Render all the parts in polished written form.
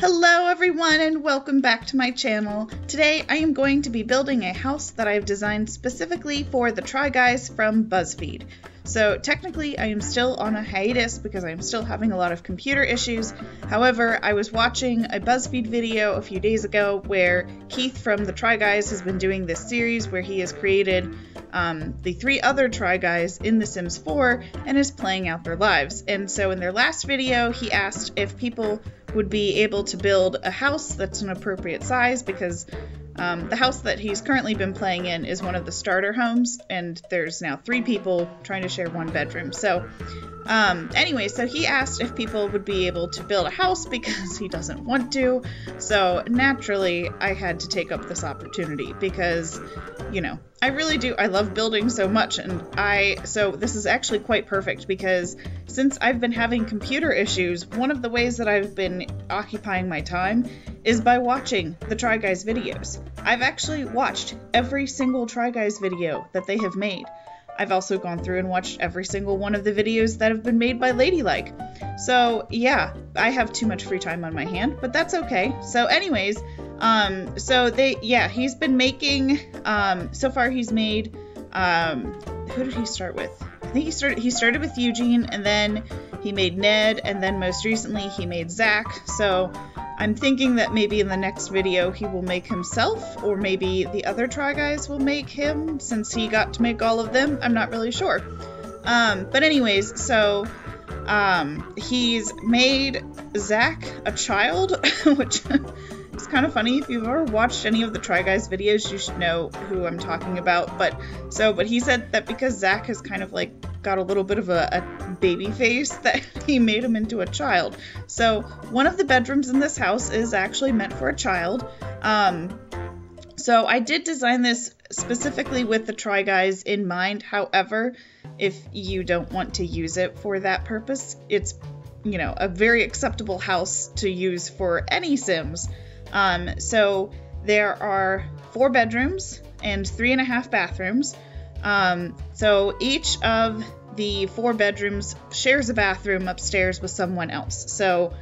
Hello everyone and welcome back to my channel. Today I am going to be building a house that I've designed specifically for the Try Guys from BuzzFeed. So technically I am still on a hiatus because I'm still having a lot of computer issues. However, I was watching a BuzzFeed video a few days ago where Keith from the Try Guys has been doing this series where he has created the 3 other Try Guys in The Sims 4 and is playing out their lives. And so in their last video he asked if people would be able to build a house that's an appropriate size because the house that he's currently been playing in is one of the starter homes, and there's now 3 people trying to share 1 bedroom. So anyway, so he asked if people would be able to build a house because he doesn't want to. So naturally, I had to take up this opportunity because, you know, I really do. I love building so much, and so this is actually quite perfect because since I've been having computer issues, one of the ways that I've been occupying my time is by watching the Try Guys videos. I've actually watched every single Try Guys video that they have made. I've also gone through and watched every single one of the videos that have been made by Ladylike. So yeah, I have too much free time on my hand, but that's okay. So anyways, he's been making, so far he's made, who did he start with? I think he started with Eugene, and then he made Ned, and then most recently he made Zach. So I'm thinking that maybe in the next video he will make himself, or maybe the other Try Guys will make him, since he got to make all of them. I'm not really sure. But anyways, so he's made Zach a child, which is kind of funny. If you've ever watched any of the Try Guys videos, you should know who I'm talking about. But he said that because Zach has kind of like got a little bit of a baby face, that he made him into a child. So one of the bedrooms in this house is actually meant for a child. So I did design this specifically with the Try Guys in mind. However, if you don't want to use it for that purpose, it's, you know, a very acceptable house to use for any Sims. So there are 4 bedrooms and 3.5 bathrooms. So each of the 4 bedrooms shares a bathroom upstairs with someone else. So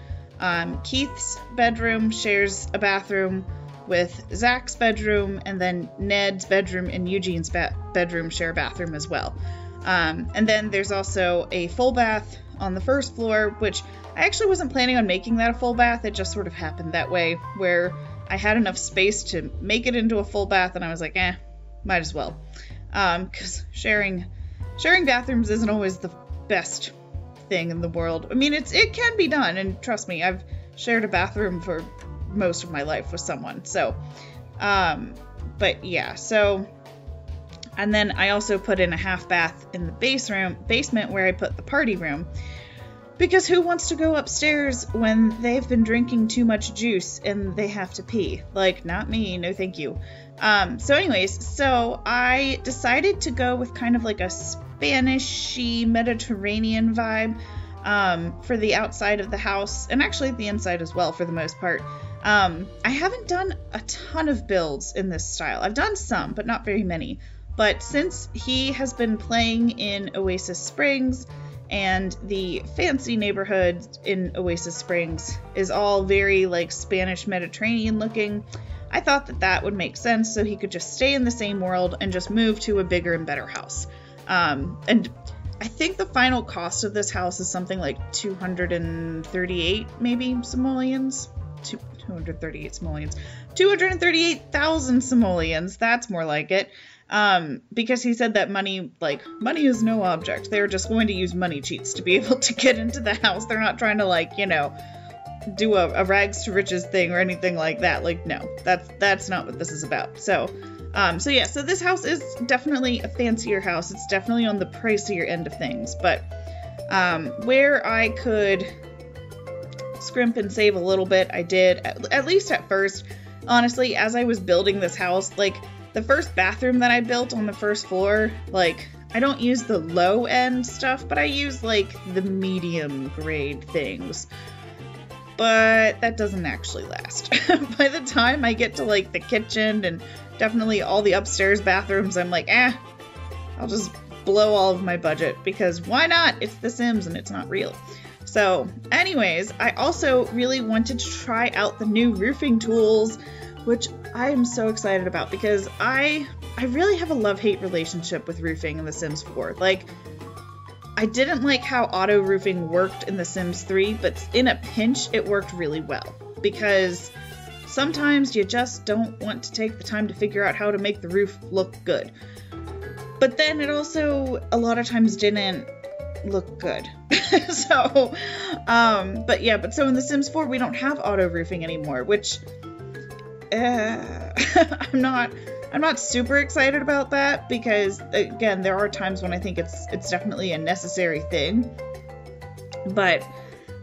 Keith's bedroom shares a bathroom with Zach's bedroom, and then Ned's bedroom and Eugene's bedroom share a bathroom as well. And then there's also a full bath on the first floor, which I actually wasn't planning on making that a full bath. It just sort of happened that way, where I had enough space to make it into a full bath, and I was like, might as well. Because sharing bathrooms isn't always the best thing in the world. I mean, it can be done, and trust me, I've shared a bathroom for most of my life with someone. So, but yeah, so, and then I also put in a half bath in the basement where I put the party room. Because who wants to go upstairs when they've been drinking too much juice and they have to pee? Like, not me, no thank you. So anyways, so I decided to go with kind of like a Spanish-y Mediterranean vibe for the outside of the house, and actually the inside as well for the most part. I haven't done a ton of builds in this style. I've done some, but not very many. But since he has been playing in Oasis Springs, and the fancy neighborhood in Oasis Springs is all very like Spanish Mediterranean looking, I thought that that would make sense so he could just stay in the same world and just move to a bigger and better house. And I think the final cost of this house is something like 238 maybe simoleons. 238 simoleons. 238,000 simoleons. That's more like it. Because he said that money is no object. They're just going to use money cheats to be able to get into the house. They're not trying to, like, you know, do a rags to riches thing or anything like that. Like, no, that's not what this is about. So this house is definitely a fancier house. It's definitely on the pricier end of things, but, where I could scrimp and save a little bit, I did, at least at first. Honestly, as I was building this house, like, the first bathroom that I built on the first floor, like, I don't use the low end stuff, but I use like the medium grade things. But that doesn't actually last. By the time I get to like the kitchen and definitely all the upstairs bathrooms, I'm like, I'll just blow all of my budget because why not? It's The Sims and it's not real. So anyways, I also really wanted to try out the new roofing tools, which I am so excited about because I really have a love-hate relationship with roofing in The Sims 4. Like, I didn't like how auto roofing worked in The Sims 3, but in a pinch, it worked really well because sometimes you just don't want to take the time to figure out how to make the roof look good. But then it also a lot of times didn't look good. So, but so in The Sims 4, we don't have auto roofing anymore, which I'm not super excited about that because, again, there are times when I think it's definitely a necessary thing. But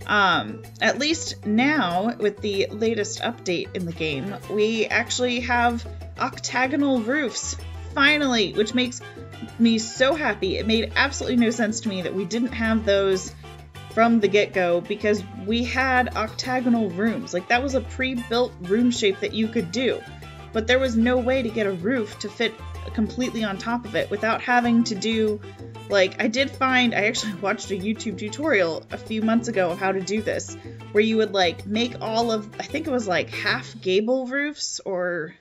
at least now, with the latest update in the game, we actually have octagonal roofs, finally, which makes me so happy. It made absolutely no sense to me that we didn't have those from the get-go because we had octagonal rooms. Like, that was a pre-built room shape that you could do. But there was no way to get a roof to fit completely on top of it without having to do, like, I actually watched a YouTube tutorial a few months ago of how to do this, where you would, like, make all of, I think it was, like, half gable roofs, or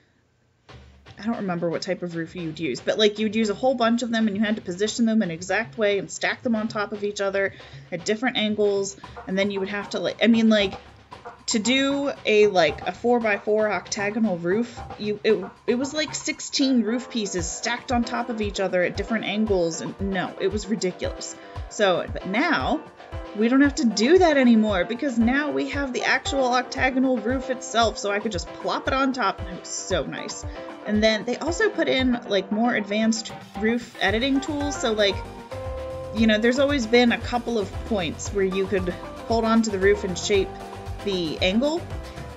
I don't remember what type of roof you'd use, but, like, you'd use a whole bunch of them and you had to position them in an exact way and stack them on top of each other at different angles, and then you would have to, like, I mean, like, to do a 4x4 octagonal roof, it was like 16 roof pieces stacked on top of each other at different angles, and no, it was ridiculous. So, but now, we don't have to do that anymore, because now we have the actual octagonal roof itself, so I could just plop it on top, and it was so nice. And then they also put in, like, more advanced roof editing tools, so, like, you know, there's always been a couple of points where you could hold on to the roof and shape the angle,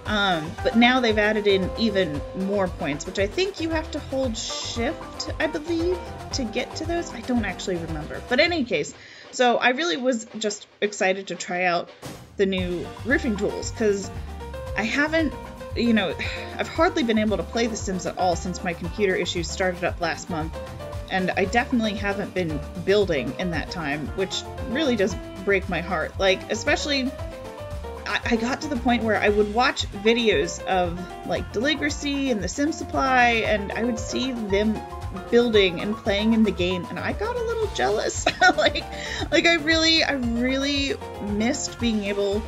but now they've added in even more points, which I think you have to hold shift, I believe, to get to those. I don't actually remember, but in any case, so I really was just excited to try out the new roofing tools because I haven't, you know, I've hardly been able to play The Sims at all since my computer issues started up last month, and I definitely haven't been building in that time, which really does break my heart. Like, especially I got to the point where I would watch videos of, like, Deligracy and The Sim Supply, and I would see them building and playing in the game, and I got a little jealous. like I really missed being able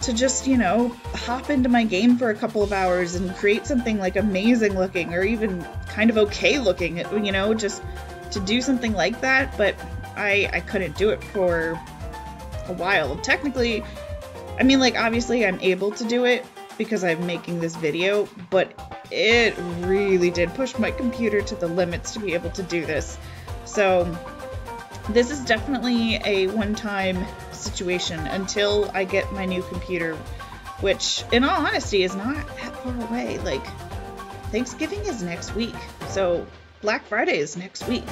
to just, you know, hop into my game for a couple of hours and create something, like, amazing looking, or even kind of okay looking, you know, just to do something like that, but I couldn't do it for a while. Technically, I mean, like, obviously I'm able to do it because I'm making this video, but it really did push my computer to the limits to be able to do this. So this is definitely a one-time situation until I get my new computer, which, in all honesty, is not that far away. Like, Thanksgiving is next week, so Black Friday is next week.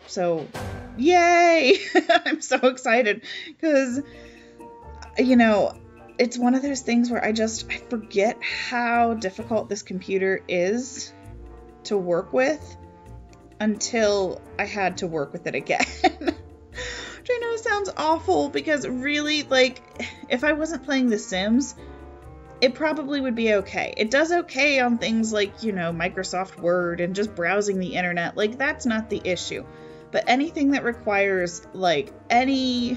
So, yay! I'm so excited because, you know, it's one of those things where I forget how difficult this computer is to work with until I had to work with it again. Which I know sounds awful because really, like, if I wasn't playing The Sims, it probably would be okay. It does okay on things like, you know, Microsoft Word and just browsing the internet. Like, that's not the issue. But anything that requires, like, any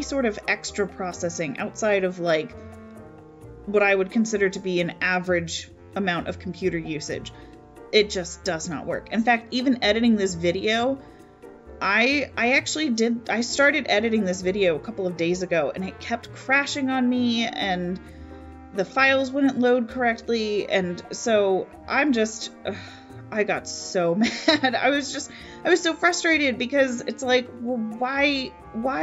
sort of extra processing outside of, like, what I would consider to be an average amount of computer usage, it just does not work. In fact, even editing this video, I started editing this video a couple of days ago, and it kept crashing on me, and the files wouldn't load correctly, and so I got so mad. I was so frustrated because it's like, well, why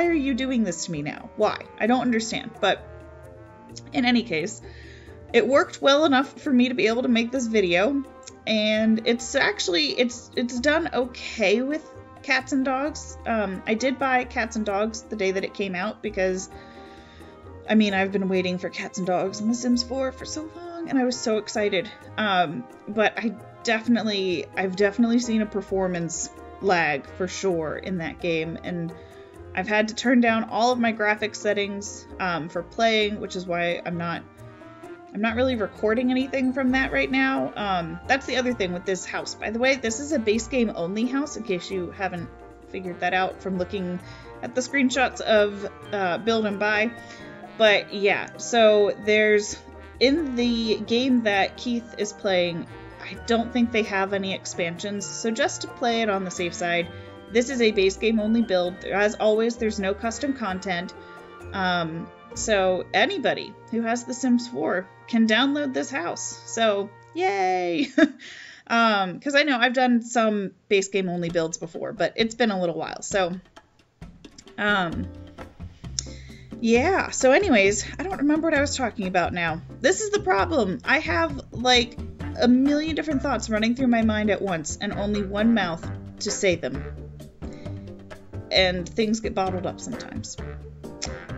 are you doing this to me now? Why? I don't understand. But in any case, it worked well enough for me to be able to make this video, and it's done okay with cats and dogs. I did buy Cats and Dogs the day that it came out because, I mean, I've been waiting for Cats and Dogs in The Sims 4 for so long, and I was so excited. But I've definitely seen a performance lag for sure in that game, and I've had to turn down all of my graphics settings for playing, which is why I'm not really recording anything from that right now. That's the other thing with this house. By the way, this is a base game only house, in case you haven't figured that out from looking at the screenshots of Build and Buy. But yeah, so there's, in the game that Keith is playing, I don't think they have any expansions. So just to play it on the safe side, this is a base game only build. As always, there's no custom content. So anybody who has The Sims 4 can download this house. So yay! Because I know I've done some base game only builds before, but it's been a little while. So yeah. So anyways, I don't remember what I was talking about now. This is the problem. I have like a million different thoughts running through my mind at once and only one mouth to say them. And things get bottled up sometimes.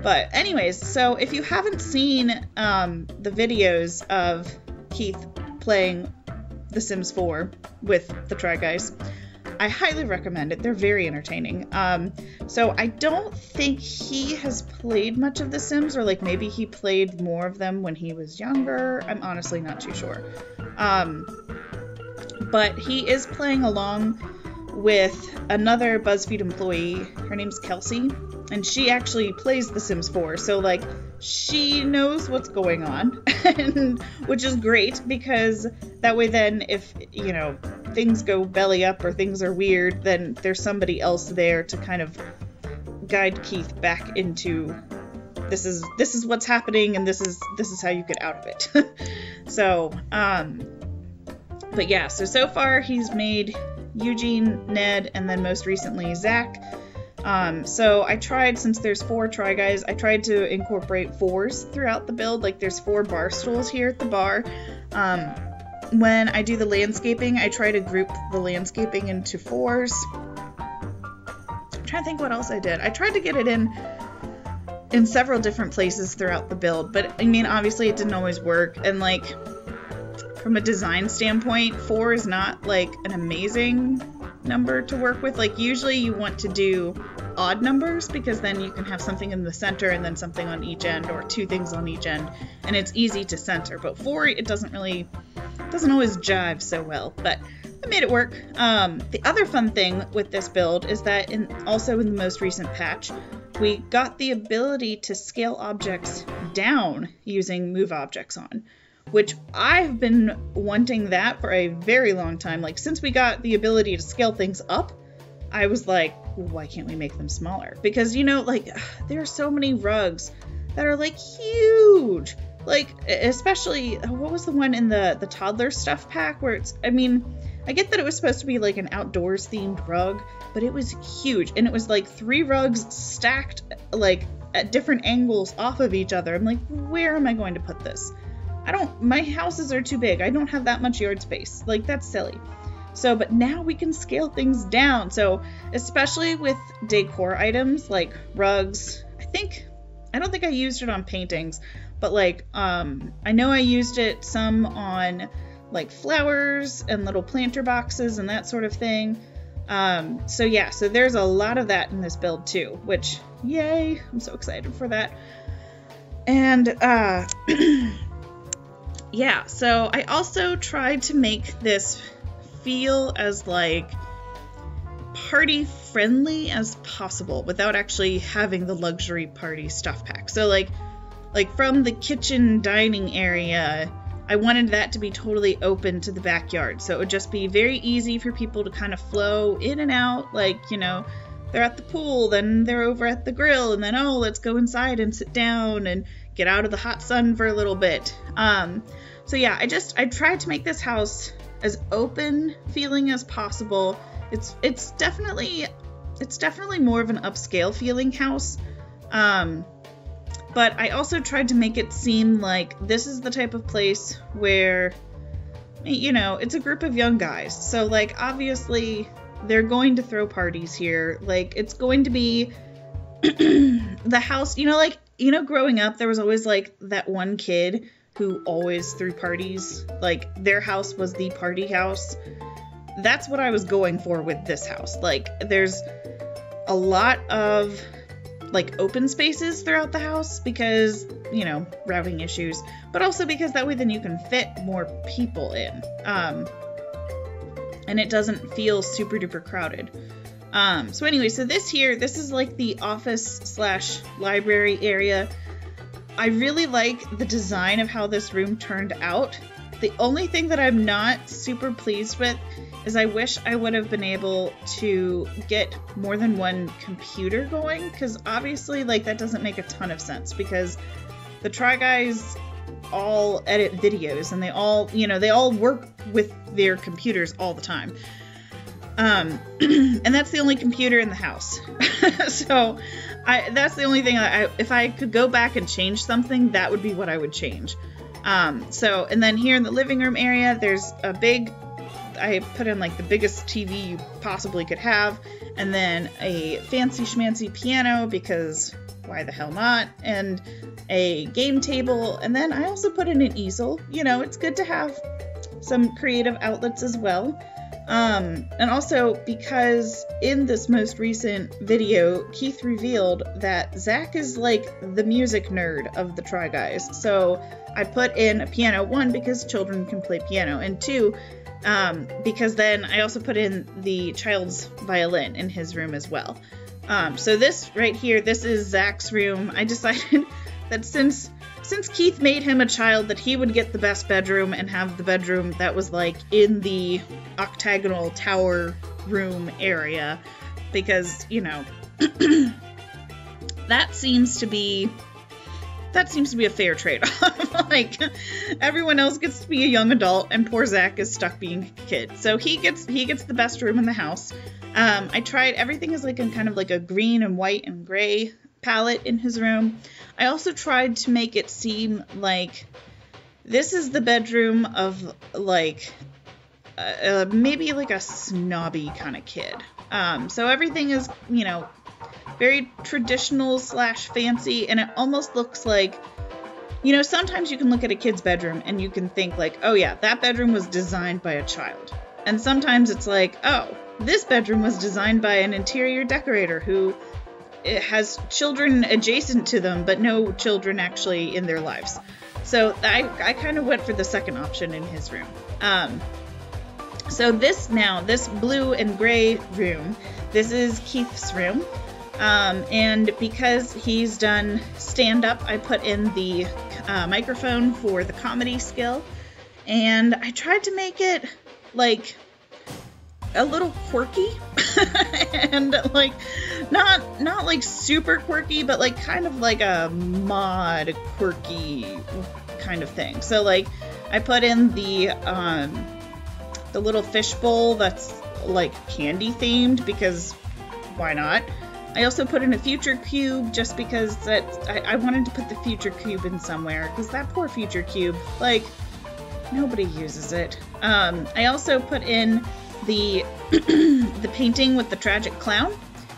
But anyways, so if you haven't seen the videos of Keith playing The Sims 4 with the Try Guys, I highly recommend it. They're very entertaining. So I don't think he has played much of The Sims, or like maybe he played more of them when he was younger. I'm honestly not too sure. But he is playing along with another BuzzFeed employee. Her name's Kelsey, and she actually plays The Sims 4, so like she knows what's going on, and, which is great, because that way then if, you know, things go belly up or things are weird, then there's somebody else there to kind of guide Keith back into this is what's happening, and this is how you get out of it. So but yeah, so far he's made Eugene, Ned, and then most recently Zach. So I tried, since there's 4 Try Guys, I tried to incorporate 4s throughout the build. Like there's 4 bar stools here at the bar. When I do the landscaping, I try to group the landscaping into 4s. I'm trying to think what else I did. I tried to get it in several different places throughout the build, but I mean, obviously it didn't always work. And like, from a design standpoint, 4 is not like an amazing number to work with. Like usually you want to do odd numbers, because then you can have something in the center and then something on each end, or 2 things on each end, and it's easy to center. But 4, it doesn't always jive so well, but I made it work. The other fun thing with this build is that also in the most recent patch, we got the ability to scale objects down using move objects on, which I've been wanting that for a very long time. Like since we got the ability to scale things up, I was like, why can't we make them smaller? Because, you know, like there are so many rugs that are like huge. Like, especially, what was the one in the toddler stuff pack where it's, I mean, I get that it was supposed to be like an outdoors themed rug, but it was huge. And it was like 3 rugs stacked like at different angles off of each other. I'm like, where am I going to put this? My houses are too big. I don't have that much yard space. Like, that's silly. So, but now we can scale things down. So, especially with decor items like rugs, I don't think I used it on paintings, but like, I know I used it some on like flowers and little planter boxes and that sort of thing. So yeah, so there's a lot of that in this build too, which, yay, I'm so excited for that. And, yeah, so I also tried to make this feel as like party friendly as possible without actually having the luxury party stuff pack. So like from the kitchen dining area, I wanted that to be totally open to the backyard. So it would just be very easy for people to kind of flow in and out. Like, you know, they're at the pool, then they're over at the grill, and then, oh, let's go inside and sit down and get out of the hot sun for a little bit. So yeah, I tried to make this house as open feeling as possible. It's definitely more of an upscale feeling house. But I also tried to make it seem like this is the type of place where, you know, it's a group of young guys. So like, obviously they're going to throw parties here. Like, it's going to be the house, you know, like, you know, growing up, there was always like that one kid who always threw parties. Like, their house was the party house. That's what I was going for with this house. Like, there's a lot of like open spaces throughout the house because, you know, routing issues, but also because that way then you can fit more people in. And it doesn't feel super duper crowded. So anyway, so this is like the office / library area. I really like the design of how this room turned out. The only thing that I'm not super pleased with is I wish I would have been able to get more than one computer going, because obviously like that doesn't make a ton of sense, because the Try Guys all edit videos and they all, you know, they all work with their computers all the time. And that's the only computer in the house. So that's the only thing if I could go back and change something, that would be what I would change. And then here in the living room area, there's I put in like the biggest TV you possibly could have, and then a fancy schmancy piano, because why the hell not, and a game table, and then I also put in an easel. You know, it's good to have some creative outlets as well. And also because in this most recent video, Keith revealed that Zach is like the music nerd of the Try Guys. So I put in a piano, 1, because children can play piano, and 2, because then I also put in the child's violin in his room as well. So this right here, this is Zach's room. I decided that since Keith made him a child, that he would get the best bedroom and have the bedroom that was like in the octagonal tower room area, because, you know, that seems to be a fair trade-off. Like, everyone else gets to be a young adult and poor Zach is stuck being a kid. So he gets the best room in the house. I tried, everything is like in kind of like a green and white and gray palette in his room. I also tried to make it seem like this is the bedroom of like maybe like a snobby kind of kid. So everything is, you know, very traditional / fancy, and it almost looks like, you know, sometimes you can look at a kid's bedroom and you can think like, oh yeah, that bedroom was designed by a child. And sometimes it's like, oh, this bedroom was designed by an interior decorator who has children adjacent to them, but no children actually in their lives. So I kind of went for the second option in his room. So this blue and gray room, this is Keith's room. And because he's done stand-up, I put in the microphone for the comedy skill, and I tried to make it like a little quirky and like not like super quirky, but like kind of like a mod quirky kind of thing. So like I put in the little fishbowl that's like candy themed, because why not? I also put in a future cube just because I wanted to put the future cube in somewhere, because that poor future cube, like, nobody uses it. I also put in the the painting with the tragic clown,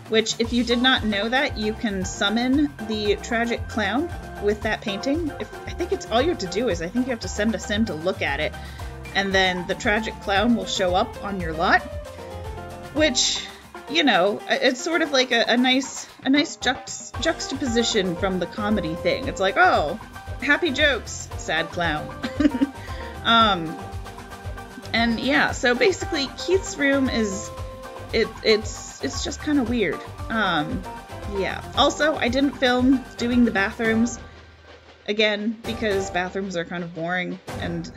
which, if you did not know that, you can summon the tragic clown with that painting. I think it's all you have to do is, I think you have to send a sim to look at it, and then the tragic clown will show up on your lot, which, you know, it's sort of like a nice juxtaposition from the comedy thing. It's like, oh, happy jokes, sad clown. And yeah, so basically Keith's room is, it's just kind of weird. Yeah. Also, I didn't film doing the bathrooms, again, because bathrooms are kind of boring, and,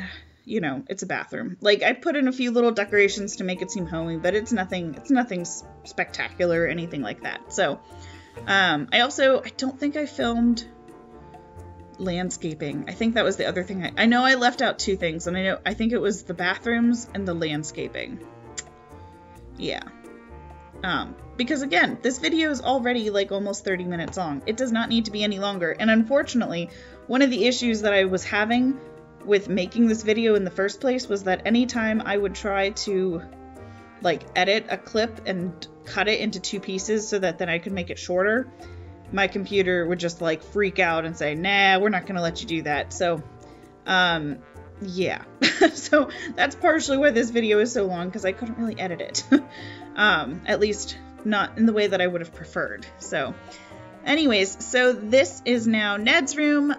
you know, it's a bathroom. Like, I put in a few little decorations to make it seem homey, but it's nothing spectacular or anything like that. So, I don't think I filmed landscaping. I think that was the other thing. I know I left out 2 things, and I think it was the bathrooms and the landscaping. Yeah. Because again, this video is already like almost 30 minutes long. It does not need to be any longer. And unfortunately, one of the issues that I was having with making this video in the first place was that anytime I would try to like edit a clip and cut it into 2 pieces so that then I could make it shorter, my computer would just like freak out and say, nah, we're not gonna let you do that. So yeah. So that's partially why this video is so long, because I couldn't really edit it. At least not in the way that I would have preferred. So Anyways, so this is now Ned's room.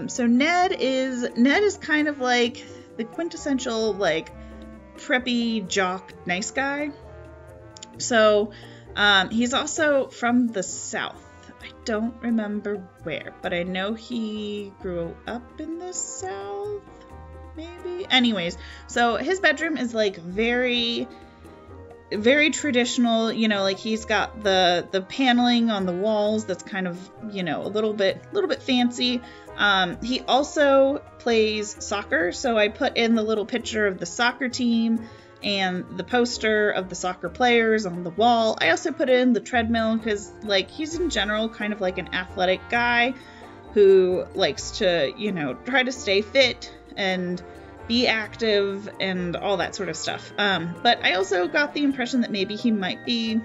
So Ned is kind of like the quintessential like preppy jock nice guy. So he's also from the South. I don't remember where, but I know he grew up in the South, maybe. Anyways, so his bedroom is like very traditional, you know, like he's got the paneling on the walls that's kind of, you know, a little bit fancy. He also plays soccer, so I put in the little picture of the soccer team and the poster of the soccer players on the wall. I also put in the treadmill because, like, he's in general kind of like an athletic guy who likes to, you know, try to stay fit and be active and all that sort of stuff. But I also got the impression that maybe he might be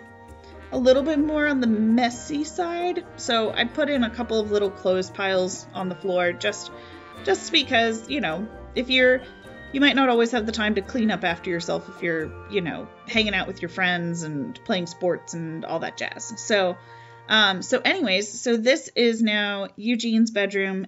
a little bit more on the messy side. So I put in a couple of little clothes piles on the floor just because, you know, you might not always have the time to clean up after yourself if you're, you know, hanging out with your friends and playing sports and all that jazz. So anyways, so this is now Eugene's bedroom.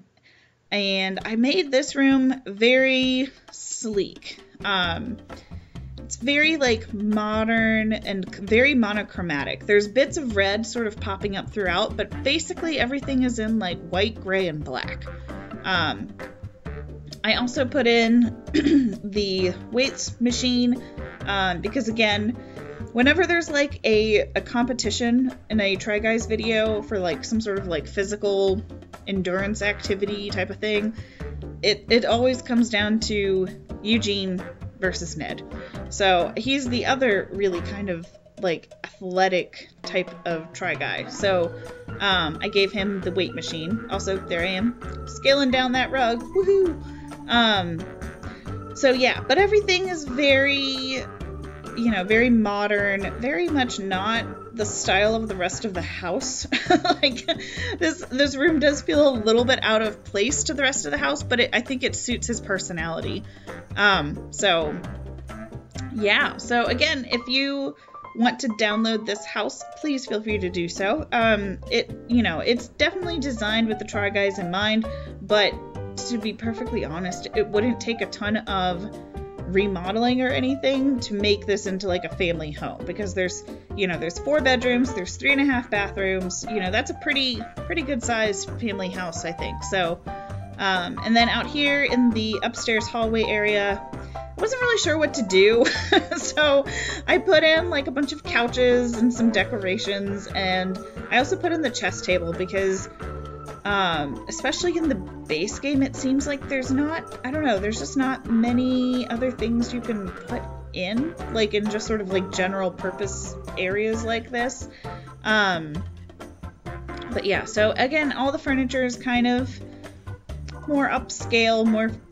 And I made this room very sleek. It's very like modern and very monochromatic. There's bits of red sort of popping up throughout, but basically everything is in like white, gray, and black. I also put in the weights machine because, again, whenever there's like a competition in a Try Guys video for like some sort of like physical endurance activity type of thing, it always comes down to Eugene versus Ned. So he's the other really kind of like athletic type of Try Guy. So I gave him the weight machine. Also, there I am scaling down that rug. Woohoo! So yeah, but everything is very, you know, very modern, very much not the style of the rest of the house. Like this room does feel a little bit out of place to the rest of the house, but I think it suits his personality. So yeah, so again, if you want to download this house, please feel free to do so. It's definitely designed with the Try Guys in mind, but to be perfectly honest, it wouldn't take a ton of remodeling or anything to make this into like a family home, because there's 4 bedrooms, there's 3.5 bathrooms, you know, that's a pretty good sized family house, I think. So and then out here in the upstairs hallway area, I wasn't really sure what to do. So I put in like a bunch of couches and some decorations, and I also put in the chess table because especially in the base game, it seems like there's just not many other things you can put in, like in just sort of like general purpose areas like this. But yeah, so again, all the furniture is kind of more upscale,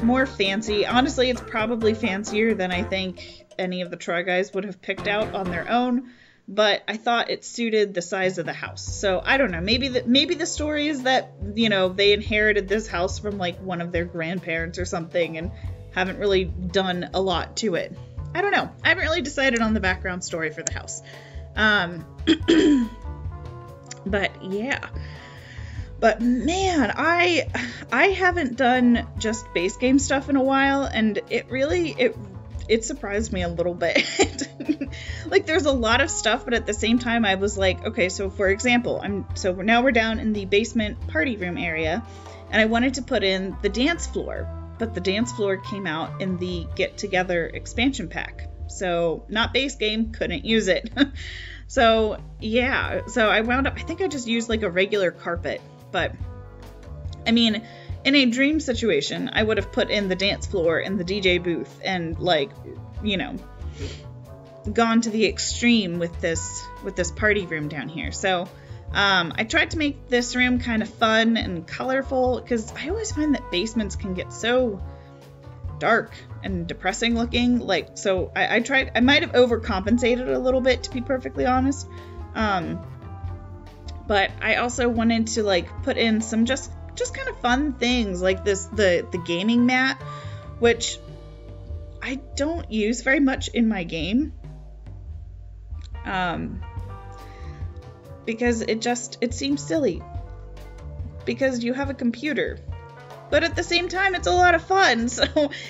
more fancy. Honestly, it's probably fancier than I think any of the Try Guys would have picked out on their own. But I thought it suited the size of the house. So I don't know, maybe the story is that, you know, they inherited this house from like one of their grandparents or something and haven't really done a lot to it. I don't know. I haven't really decided on the background story for the house. But yeah. But man, I haven't done just base game stuff in a while, and it surprised me a little bit. Like, there's a lot of stuff, but at the same time, I was like, okay, so for example, now we're down in the basement party room area, and I wanted to put in the dance floor, but the dance floor came out in the Get Together expansion pack. So not base game, couldn't use it. So yeah, so I wound up, I think I just used like a regular carpet, but I mean, in a dream situation, I would have put in the dance floor and the DJ booth and, like, you know, gone to the extreme with this party room down here. So I tried to make this room kind of fun and colorful, because I always find that basements can get so dark and depressing looking. Like, so I might have overcompensated a little bit, to be perfectly honest. But I also wanted to like put in some just kind of fun things like the gaming mat, which I don't use very much in my game, because it seems silly. because you have a computer. But at the same time, it's a lot of fun, so,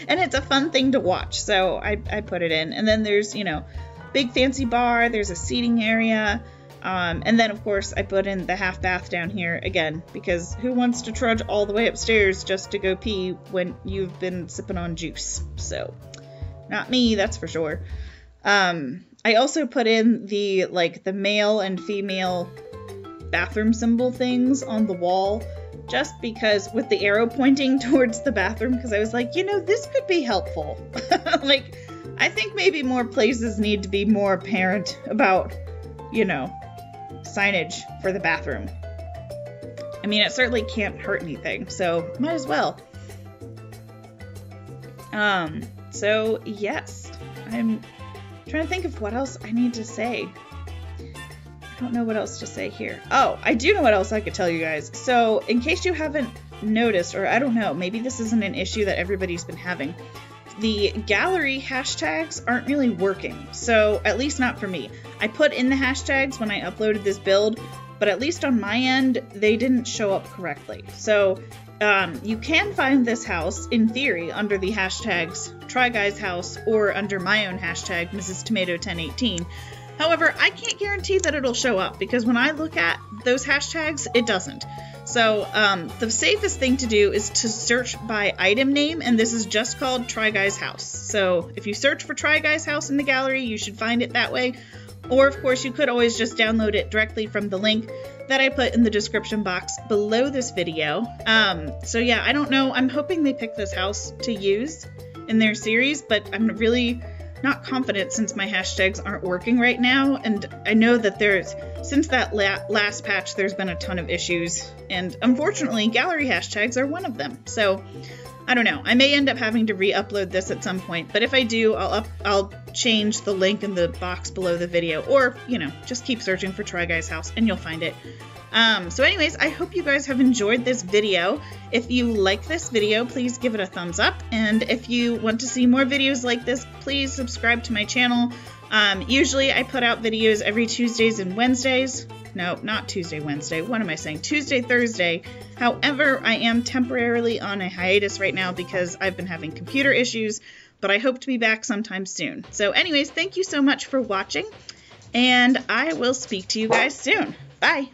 and it's a fun thing to watch, so I put it in. And then there's, you know, big fancy bar, there's a seating area, and then, of course, I put in the half bath down here, again, because who wants to trudge all the way upstairs just to go pee when you've been sipping on juice? So, not me, that's for sure. I also put in the, like, the male and female bathroom symbol things on the wall, just because with the arrow pointing towards the bathroom, because I was like, you know, this could be helpful. Like, I think maybe more places need to be more apparent about, you know, signage for the bathroom. I mean, it certainly can't hurt anything, so might as well. So yes, I'm trying to think of what else I need to say. I don't know what else to say here. Oh, I do know what else I could tell you guys. So, in case you haven't noticed, or I don't know, maybe this isn't an issue that everybody's been having, the gallery hashtags aren't really working. So, at least not for me. I put in the hashtags when I uploaded this build, but at least on my end, they didn't show up correctly. So, you can find this house, in theory, under the hashtags Try Guys House, or under my own hashtag, Mrs. Tomato 1018. However, I can't guarantee that it'll show up, because when I look at those hashtags, it doesn't. So, the safest thing to do is to search by item name, and this is just called Try Guys House. So, if you search for Try Guys House in the gallery, you should find it that way. Or, of course, you could always just download it directly from the link that I put in the description box below this video. So yeah, I don't know. I'm hoping they pick this house to use in their series, but I'm really not confident since my hashtags aren't working right now, and I know that since that last patch there's been a ton of issues, and unfortunately gallery hashtags are one of them. So I don't know, I may end up having to re-upload this at some point, but if I do, I'll change the link in the box below the video, or, you know, just keep searching for Try Guys House and you'll find it. So anyways, I hope you guys have enjoyed this video. If you like this video, please give it a thumbs up, and if you want to see more videos like this, please subscribe to my channel. Usually I put out videos every Tuesdays and Wednesdays. No, not Tuesday, Wednesday. What am I saying? Tuesday, Thursday. However, I am temporarily on a hiatus right now because I've been having computer issues, but I hope to be back sometime soon. So anyways, thank you so much for watching, and I will speak to you guys soon. Bye!